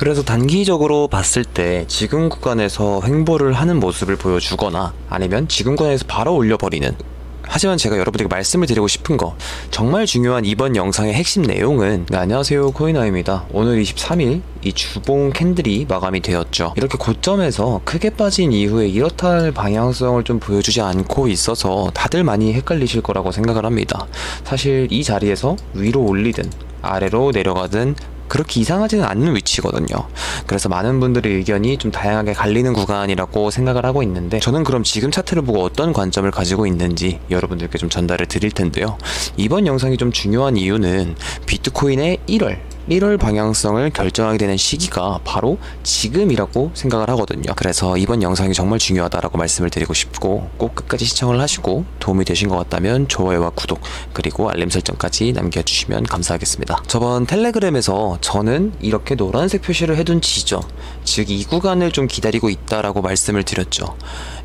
그래서 단기적으로 봤을 때 지금 구간에서 횡보를 하는 모습을 보여주거나 아니면 지금 구간에서 바로 올려버리는, 하지만 제가 여러분들에게 말씀을 드리고 싶은 거, 정말 중요한 이번 영상의 핵심 내용은, 네, 안녕하세요, 코인아입니다. 오늘 23일 이 주봉 캔들이 마감이 되었죠. 이렇게 고점에서 크게 빠진 이후에 이렇다 할 방향성을 좀 보여주지 않고 있어서 다들 많이 헷갈리실 거라고 생각을 합니다. 사실 이 자리에서 위로 올리든 아래로 내려가든 그렇게 이상하지는 않는 위치거든요. 그래서 많은 분들의 의견이 좀 다양하게 갈리는 구간이라고 생각을 하고 있는데, 저는 그럼 지금 차트를 보고 어떤 관점을 가지고 있는지 여러분들께 좀 전달을 드릴 텐데요. 이번 영상이 좀 중요한 이유는 비트코인의 1월 방향성을 결정하게 되는 시기가 바로 지금이라고 생각을 하거든요. 그래서 이번 영상이 정말 중요하다라고 말씀을 드리고 싶고, 꼭 끝까지 시청을 하시고 도움이 되신 것 같다면 좋아요와 구독 그리고 알림 설정까지 남겨주시면 감사하겠습니다. 저번 텔레그램에서 저는 이렇게 노란색 표시를 해둔 지점, 즉 이 구간을 좀 기다리고 있다라고 말씀을 드렸죠.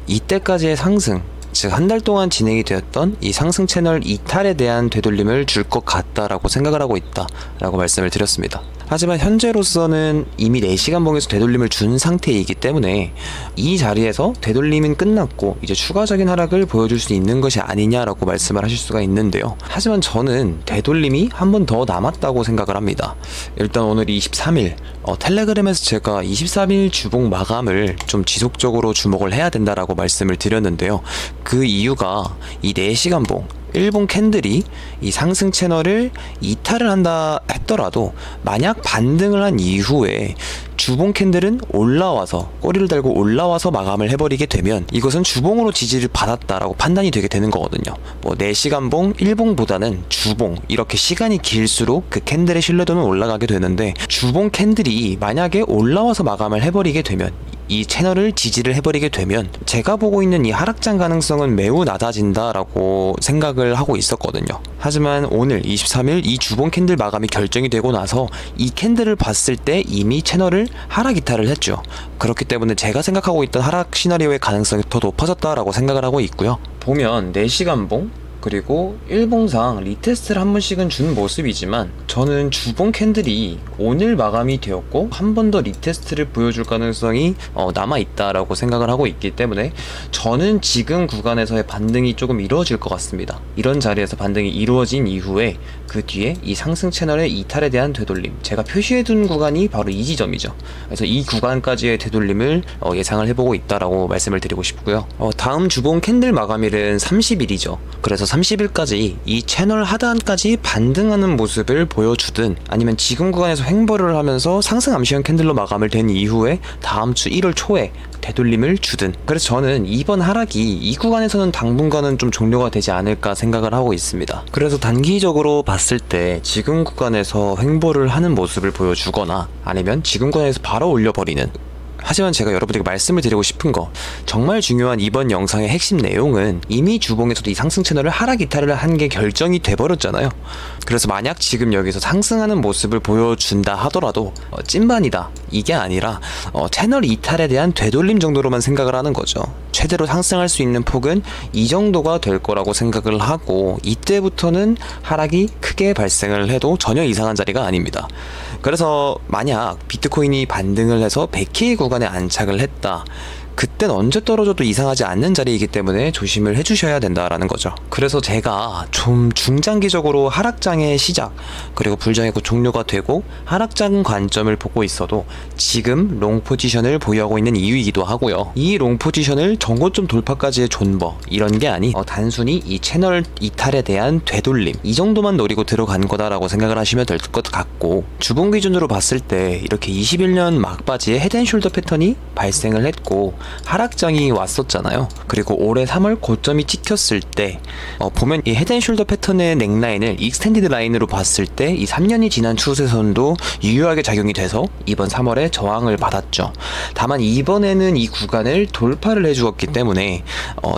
이때까지의 상승, 즉 한 달 동안 진행이 되었던 이 상승 채널 이탈에 대한 되돌림을 줄 것 같다라고 생각을 하고 있다라고 말씀을 드렸습니다. 하지만 현재로서는 이미 4시간 봉에서 되돌림을 준 상태이기 때문에 이 자리에서 되돌림은 끝났고 이제 추가적인 하락을 보여줄 수 있는 것이 아니냐라고 말씀을 하실 수가 있는데요. 하지만 저는 되돌림이 한 번 더 남았다고 생각을 합니다. 일단 오늘 23일 텔레그램에서 제가 23일 주봉 마감을 좀 지속적으로 주목을 해야 된다라고 말씀을 드렸는데요. 그 이유가 이 4시간 봉 일봉 캔들이 이 상승 채널을 이탈을 한다 했더라도, 만약 반등을 한 이후에 주봉 캔들은 올라와서, 꼬리를 달고 올라와서 마감을 해버리게 되면 이것은 주봉으로 지지를 받았다라고 판단이 되게 되는 거거든요. 뭐 4시간 봉, 1봉보다는 주봉, 이렇게 시간이 길수록 그 캔들의 신뢰도는 올라가게 되는데, 주봉 캔들이 만약에 올라와서 마감을 해버리게 되면, 이 채널을 지지를 해버리게 되면 제가 보고 있는 이 하락장 가능성은 매우 낮아진다라고 생각을 하고 있었거든요. 하지만 오늘 23일 이 주봉 캔들 마감이 결정이 되고 나서 이 캔들을 봤을 때 이미 채널을 하락 이탈을 했죠. 그렇기 때문에 제가 생각하고 있던 하락 시나리오의 가능성이 더 높아졌다라고 생각을 하고 있고요. 보면 4시간 봉 그리고 일봉상 리테스트를 한 번씩은 준 모습이지만, 저는 주봉 캔들이 오늘 마감이 되었고 한 번 더 리테스트를 보여줄 가능성이 남아있다라고 생각을 하고 있기 때문에 저는 지금 구간에서의 반등이 조금 이루어질 것 같습니다. 이런 자리에서 반등이 이루어진 이후에 그 뒤에 이 상승 채널의 이탈에 대한 되돌림, 제가 표시해둔 구간이 바로 이 지점이죠. 그래서 이 구간까지의 되돌림을 예상을 해보고 있다라고 말씀을 드리고 싶고요. 다음 주봉 캔들 마감일은 30일이죠. 그래서 30일까지 이 채널 하단까지 반등하는 모습을 보여주든, 아니면 지금 구간에서 횡보를 하면서 상승 암시형 캔들로 마감을 된 이후에 다음 주 1월 초에 되돌림을 주든, 그래서 저는 이번 하락이 이 구간에서는 당분간은 좀 종료가 되지 않을까 생각을 하고 있습니다. 그래서 단기적으로 봤을 때 지금 구간에서 횡보를 하는 모습을 보여주거나 아니면 지금 구간에서 바로 올려버리는, 하지만 제가 여러분들에게 말씀을 드리고 싶은 거, 정말 중요한 이번 영상의 핵심 내용은 이미 주봉에서도 이 상승 채널을 하락 이탈을 한 게 결정이 돼버렸잖아요. 그래서 만약 지금 여기서 상승하는 모습을 보여준다 하더라도 찐반이다, 이게 아니라 채널 이탈에 대한 되돌림 정도로만 생각을 하는 거죠. 최대로 상승할 수 있는 폭은 이 정도가 될 거라고 생각을 하고, 이때부터는 하락이 크게 발생을 해도 전혀 이상한 자리가 아닙니다. 그래서 만약 비트코인이 반등을 해서 100K 구간에 안착을 했다, 그땐 언제 떨어져도 이상하지 않는 자리이기 때문에 조심을 해주셔야 된다라는 거죠. 그래서 제가 좀 중장기적으로 하락장의 시작 그리고 불장의 곧 종료가 되고 하락장 관점을 보고 있어도 지금 롱 포지션을 보유하고 있는 이유이기도 하고요. 이 롱 포지션을 전고점 돌파까지의 존버, 이런 게 아니 단순히 이 채널 이탈에 대한 되돌림, 이 정도만 노리고 들어간 거다라고 생각을 하시면 될 것 같고, 주봉 기준으로 봤을 때 이렇게 21년 막바지에 헤드앤숄더 패턴이 발생을 했고 하락장이 왔었잖아요. 그리고 올해 3월 고점이 찍혔을 때 보면 이 헤드앤숄더 패턴의 넥라인을 익스텐디드 라인으로 봤을 때 이 3년이 지난 추세선도 유효하게 작용이 돼서 이번 3월에 저항을 받았죠. 다만 이번에는 이 구간을 돌파를 해주었기 때문에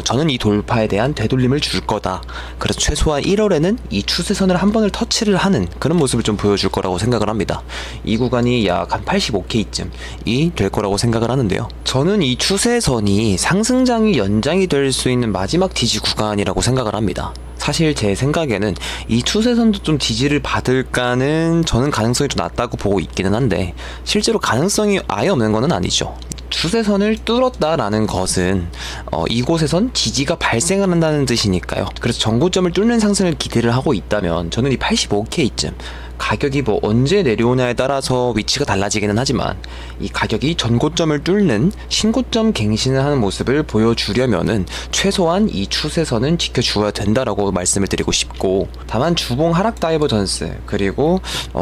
저는 이 돌파에 대한 되돌림을 줄 거다. 그래서 최소한 1월에는 이 추세선을 한 번을 터치를 하는 그런 모습을 좀 보여줄 거라고 생각을 합니다. 이 구간이 약 한 85K쯤이 될 거라고 생각을 하는데요. 저는 이 추세선이 상승장이 연장이 될 수 있는 마지막 지지 구간이라고 생각을 합니다. 사실 제 생각에는 이 추세선도 좀 지지를 받을까는 저는 가능성이 좀 낮다고 보고 있기는 한데, 실제로 가능성이 아예 없는 건 아니죠. 추세선을 뚫었다라는 것은 이곳에선 지지가 발생을 한다는 뜻이니까요. 그래서 전고점을 뚫는 상승을 기대를 하고 있다면 저는 이 85K쯤 가격이 뭐 언제 내려오냐에 따라서 위치가 달라지기는 하지만, 이 가격이 전고점을 뚫는 신고점 갱신을 하는 모습을 보여주려면은 최소한 이 추세선은 지켜주어야 된다라고 말씀을 드리고 싶고, 다만 주봉 하락 다이버전스 그리고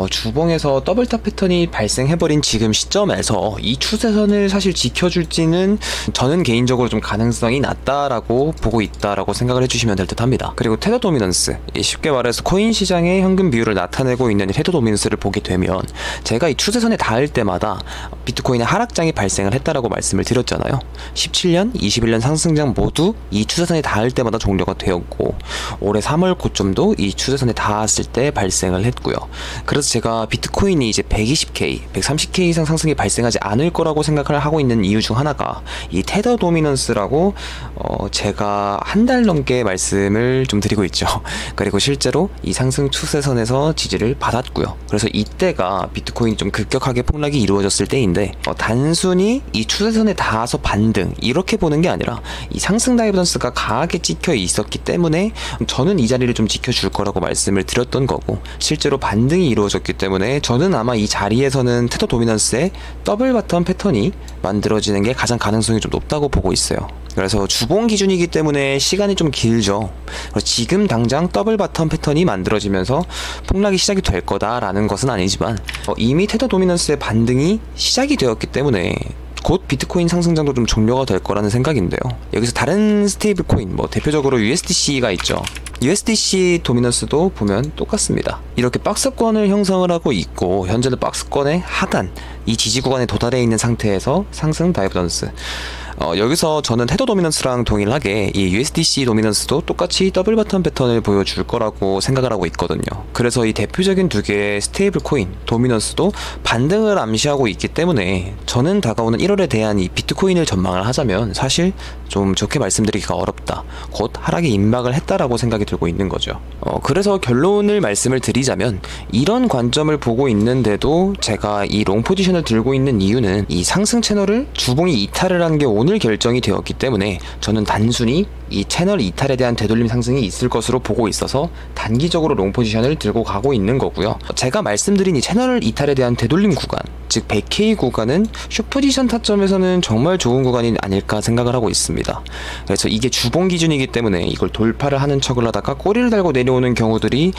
주봉에서 더블탑 패턴이 발생해버린 지금 시점에서 이 추세선을 사실 지켜줄지는 저는 개인적으로 좀 가능성이 낮다라고 보고 있다라고 생각을 해주시면 될 듯 합니다. 그리고 테더 도미넌스, 쉽게 말해서 코인 시장의 현금 비율을 나타내고 있는 테더 도미넌스를 보게 되면, 제가 이 추세선에 닿을 때마다 비트코인의 하락장이 발생을 했다라고 말씀을 드렸잖아요. 17년, 21년 상승장 모두 이 추세선에 닿을 때마다 종료가 되었고, 올해 3월 고점도 이 추세선에 닿았을 때 발생을 했고요. 그래서 제가 비트코인이 이제 120K, 130K 이상 상승이 발생하지 않을 거라고 생각을 하고 있는 이유 중 하나가 이 테더 도미넌스라고 제가 한 달 넘게 말씀을 좀 드리고 있죠. 그리고 실제로 이 상승 추세선에서 지지를 받았고요. 그래서 이때가 비트코인이 좀 급격하게 폭락이 이루어졌을 때인데, 단순히 이 추세선에 닿아서 반등 이렇게 보는 게 아니라 이 상승 다이버전스가 강하게 찍혀 있었기 때문에 저는 이 자리를 좀 지켜줄 거라고 말씀을 드렸던 거고, 실제로 반등이 이루어졌기 때문에 저는 아마 이 자리에서는 테더 도미넌스의 더블 바텀 패턴이 만들어지는 게 가장 가능성이 좀 높다고 보고 있어요. 그래서 주봉 기준이기 때문에 시간이 좀 길죠. 지금 당장 더블 바텀 패턴이 만들어지면서 폭락이 시작이 될 거다라는 것은 아니지만, 이미 테더 도미넌스의 반등이 시작이 되었기 때문에 곧 비트코인 상승장도 좀 종료가 될 거라는 생각인데요. 여기서 다른 스테이블 코인, 대표적으로 USDC가 있죠. USDC 도미넌스도 보면 똑같습니다. 이렇게 박스권을 형성을 하고 있고, 현재는 박스권의 하단, 이 지지 구간에 도달해 있는 상태에서 상승 다이버전스. 여기서 저는 테더 도미넌스랑 동일하게 이 USDC 도미넌스도 똑같이 더블 바텀 패턴을 보여줄 거라고 생각을 하고 있거든요. 그래서 이 대표적인 두 개의 스테이블 코인 도미넌스도 반등을 암시하고 있기 때문에, 저는 다가오는 1월에 대한 이 비트코인을 전망을 하자면 사실 좀 좋게 말씀드리기가 어렵다, 곧 하락이 임박을 했다라고 생각이 들고 있는 거죠. 그래서 결론을 말씀을 드리자면, 이런 관점을 보고 있는데도 제가 이 롱 포지션을 들고 있는 이유는 이 상승 채널을 주봉이 이탈을 한 게 오늘 결정이 되었기 때문에, 저는 단순히 이 채널 이탈에 대한 되돌림 상승이 있을 것으로 보고 있어서 단기적으로 롱 포지션을 들고 가고 있는 거고요. 제가 말씀드린 이 채널 이탈에 대한 되돌림 구간, 즉 100K 구간은 숏 포지션 타점에서는 정말 좋은 구간이 아닐까 생각을 하고 있습니다. 그래서 이게 주봉 기준이기 때문에 이걸 돌파를 하는 척을 하다가 꼬리를 달고 내려오는 경우들이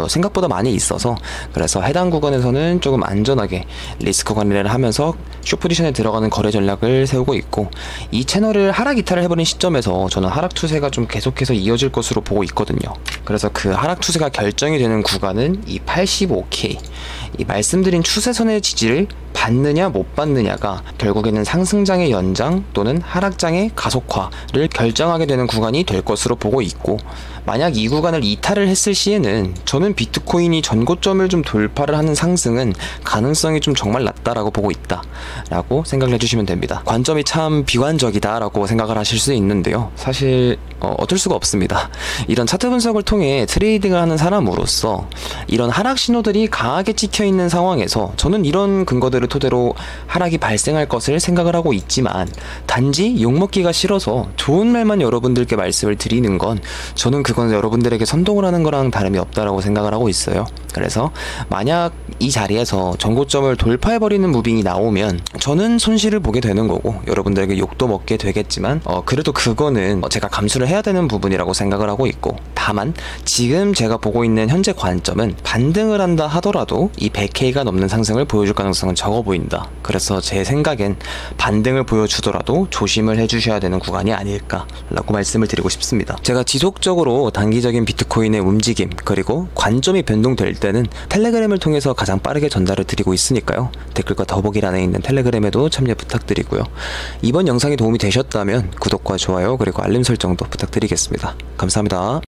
생각보다 많이 있어서, 그래서 해당 구간에서는 조금 안전하게 리스크 관리를 하면서 숏 포지션에 들어가는 거래 전략을 세우고 있고, 이 채널을 하락 이탈을 해버린 시점에서 저는 하락 추세가 좀 계속해서 이어질 것으로 보고 있거든요. 그래서 그 하락 추세가 결정이 되는 구간은 이 85K, 이 말씀드린 추세선의 지지를 받느냐 못 받느냐가 결국에는 상승장의 연장 또는 하락장의 가속화를 결정하게 되는 구간이 될 것으로 보고 있고, 만약 이 구간을 이탈을 했을 시에는 저는 비트코인이 전고점을 좀 돌파를 하는 상승은 가능성이 좀 정말 낮다라고 보고 있다 라고 생각을 해주시면 됩니다. 관점이 참 비관적이다 라고 생각을 하실 수 있는데요, 사실 어쩔 수가 없습니다. 이런 차트 분석을 통해 트레이딩을 하는 사람으로서 이런 하락 신호들이 강하게 찍혀 있는 상황에서 저는 이런 근거들을 토대로 하락이 발생할 것을 생각을 하고 있지만, 단지 욕먹기가 싫어서 좋은 말만 여러분들께 말씀을 드리는 건, 저는 그건 여러분들에게 선동을 하는 거랑 다름이 없다라고 생각을 하고 있어요. 그래서 만약 이 자리에서 전고점을 돌파해버리는 무빙이 나오면 저는 손실을 보게 되는 거고, 여러분들에게 욕도 먹게 되겠지만 그래도 그거는 제가 감수를 해야 되는 부분이라고 생각을 하고 있고, 다만 지금 제가 보고 있는 현재 관점은 반등을 한다 하더라도 이 100K가 넘는 상승을 보여줄 가능성은 적어 보인다. 그래서 제 생각엔 반등을 보여주더라도 조심을 해주셔야 되는 구간이 아닐까라고 말씀을 드리고 싶습니다. 제가 지속적으로 단기적인 비트코인의 움직임 그리고 관점이 변동될 때는 텔레그램을 통해서 가장 빠르게 전달을 드리고 있으니까요, 댓글과 더보기란에 있는 텔레그램에도 참여 부탁드리고요. 이번 영상이 도움이 되셨다면 구독과 좋아요 그리고 알림 설정도 부탁드리겠습니다. 감사합니다.